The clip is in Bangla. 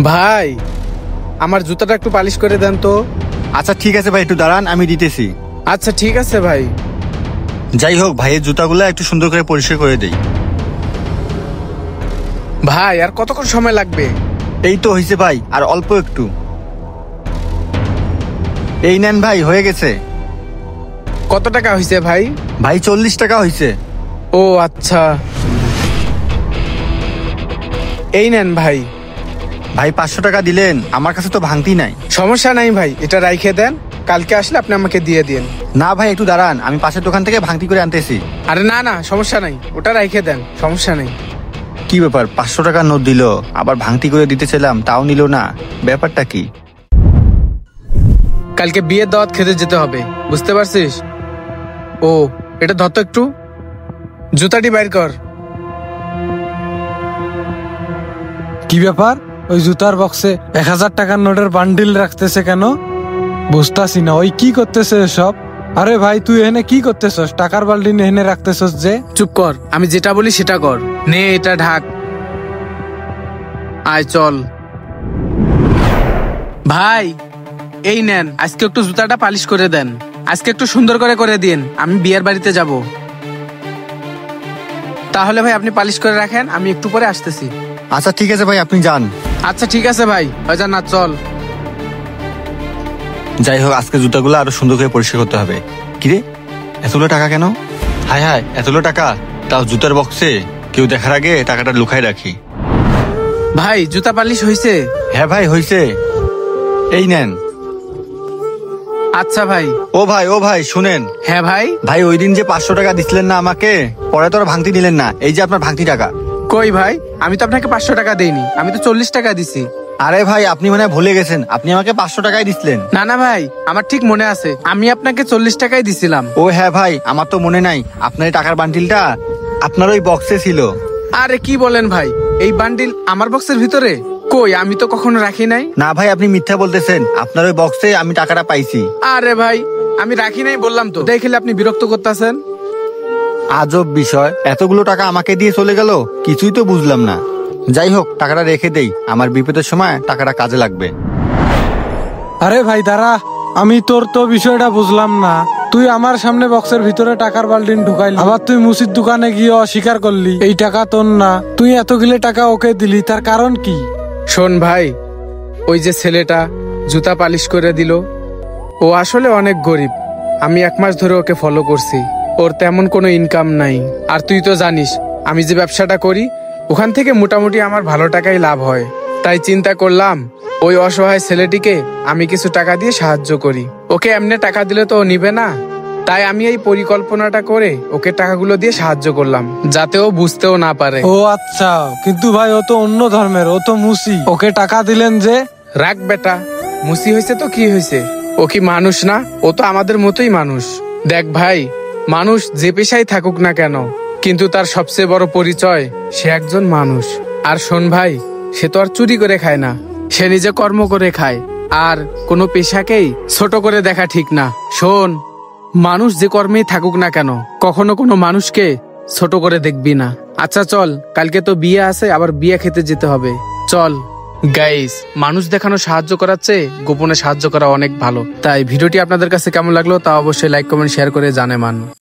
ভাই আমার জুতাটা একটু পালিশ করে দেন তো। আচ্ছা ঠিক আছে ভাই, একটু দাঁড়ান, আমি দিতেছি। আচ্ছা ঠিক আছে ভাই। যাই হোক, ভাইয়ের জুতাগুলো একটু সুন্দর করে পরিষ্কার করে দেই। ভাই আর কতক্ষণ সময় লাগবে? এই তো হয়েছে ভাই, আর অল্প একটু। এই নেন ভাই, হয়ে গেছে। কত টাকা হয়েছে ভাই? ভাই 40 টাকা হয়েছে। ও আচ্ছা, এই নেন ভাই। ভাই 500 টাকা দিলেন, আমার কাছে তো ভাঙতি নাই। সমস্যা নাই ভাই, এটা রাইখে দেন, কালকে আসলে আপনি আমাকে দিয়ে দিন। না ভাই, একটু দাঁড়ান, আমি পাশের দোকান থেকে ভাঙতি করে আনতেছি। আরে না না, সমস্যা নাই, ওটা রাইখে দেন, সমস্যা নেই। কি ব্যাপার, 500 টাকার নোট দিল, আবার ভাঙতি করে দিতেছিলাম তাও নিল না, ব্যাপারটা কি? কালকে বিয়ের দাওয়াত খেতে যেতে হবে, বুঝতে পারছিস? ও এটা ধর তো একটু, জুতাটি বাইর কর। কি ব্যাপার, ওই জুতার বক্সে 1000 টাকার নোটের বান্ডিল রাখতেছে কেন? বুঝতাছি না, ওই কি করতেছে সব? আরে ভাই তুই এখানে কি করতেছস? টাকার বান্ডিল এখানে রাখতেছস যে? চুপ কর, আমি যেটা বলি সেটা কর। নে এটা ঢাক, আয় চল। ভাই এই নেন, আজকে একটু জুতাটা পালিশ করে দেন, আজকে একটু সুন্দর করে দিন, আমি বিয়ের বাড়িতে যাব। তাহলে ভাই আপনি পালিশ করে রাখেন, আমি একটু পরে আসতেছি। আচ্ছা ঠিক আছে ভাই, আপনি যান। আচ্ছা ঠিক আছে ভাই, যা না চল। যাই হোক, আজকে জুতাগুলো আরো সুন্দর করে পরিষ্কার করতে হবে। কিরে, এতগুলো টাকা কেন? হায় হায়, এতগুলো টাকা, তাও জুতার বক্সে। কেউ দেখার আগে টাকাটা লুকাই রাখি। ভাই জুতা পালিশ হয়েছে? হ্যাঁ ভাই হয়েছে, এই নেন। আচ্ছা ভাই। ও ভাই শুনেন। হ্যাঁ ভাই। ভাই ওই দিন যে 500 টাকা দিছিলেন না আমাকে, পরে তো আর ভাঙতি নিলেন না, এই যে আপনার ভাঙতি টাকা। কই ভাই, আমি তো আপনাকে 500 টাকা দেইনি, আমি তো 40 টাকা দিছি। আরে ভাই, আপনি মনে হয় ভুলে গেছেন, আপনি আমাকে 500 টাকাই দিছিলেন। না না ভাই, আমার ঠিক মনে আছে, আমি আপনাকে 40 টাকাই দিছিলাম। ও হ্যাঁ ভাই, আমার তো মনে নাই, আপনার এই টাকার বান্ডিলটা আপনার ওই বক্সে ছিল। আরে কি বলেন ভাই, এই বান্ডিল আমার বক্সের ভিতরে? কই, আমি তো কখনো রাখি নাই। না ভাই, আপনি মিথ্যা বলতেছেন, আপনার ওই বক্সে আমি টাকাটা পাইছি। আরে ভাই আমি রাখি নাই বললাম তো, দেখলে আপনি বিরক্ত করতেছেন। আজব বিষয়, এতগুলো টাকা আমাকে দিয়ে চলে গেল, কিছুই তো বুঝলাম না। যাই হোক, টাকাটা রেখে দেই, আমার বিপদের সময় টাকাটা কাজে লাগবে। আরে ভাই দাঁড়া, আমি তোর তো বিষয়টা বুঝলাম না। তুই আমার সামনে বক্সের ভিতরে টাকার বান্ডিল ঢুকাইলি, আবার তুই মুসির দোকানে গিয়ে অস্বীকার করলি এই টাকা তোর না। তুই এতগুলো টাকা ওকে দিলি, তার কারণ কি? শোন ভাই, ওই যে ছেলেটা জুতা পালিশ করে দিল, ও আসলে অনেক গরিব। আমি 1 মাস ধরে ওকে ফলো করছি, ওর তেমন কোনো ইনকাম নাই। আর তুই তো জানিস আমি যে ব্যবসাটা করি, ওখান থেকে মোটামুটি আমার ভালো টাকাই লাভ হয়। তাই চিন্তা করলাম ওই অসহায় ছেলেটিকে আমি কিছু টাকা দিয়ে সাহায্য করি। ওকে এমনি টাকা দিলে তো ও নিবে না, তাই আমি এই পরিকল্পনাটা করে ওকে টাকাগুলো দিয়ে সাহায্য করলাম, যাতে ও বুঝতেও না পারে। ও আচ্ছা, কিন্তু ভাই ও তো অন্য ধর্মের, ও তো মুসি, ওকে টাকা দিলেন যে? রাখ বেটা, মুসি হয়েছে তো কি হয়েছে, ও কি মানুষ না? ও তো আমাদের মতোই মানুষ। দেখ ভাই, মানুষ যে পেশায় থাকুক না কেন, কিন্তু তার সবচেয়ে বড় পরিচয় সে একজন মানুষ। আর শোন ভাই, সে তো আর চুরি করে খায় না, সে নিজে কর্ম করে খায়। আর কোনো পেশাকেই ছোট করে দেখা ঠিক না। শোন, মানুষ যে কর্মেই থাকুক না কেন, কখনো কোনো মানুষকে ছোট করে দেখবি না। আচ্ছা চল, কালকে তো বিয়ে আছে, আবার বিয়ে খেতে যেতে হবে, চল। গাইস, মানুষ দেখানো সাহায্য করার চেয়ে গোপনে সাহায্য করা অনেক ভালো। তাই ভিডিওটি আপনাদের কাছে কেমন লাগলো তা অবশ্যই লাইক কমেন্ট শেয়ার করে জানাবেন।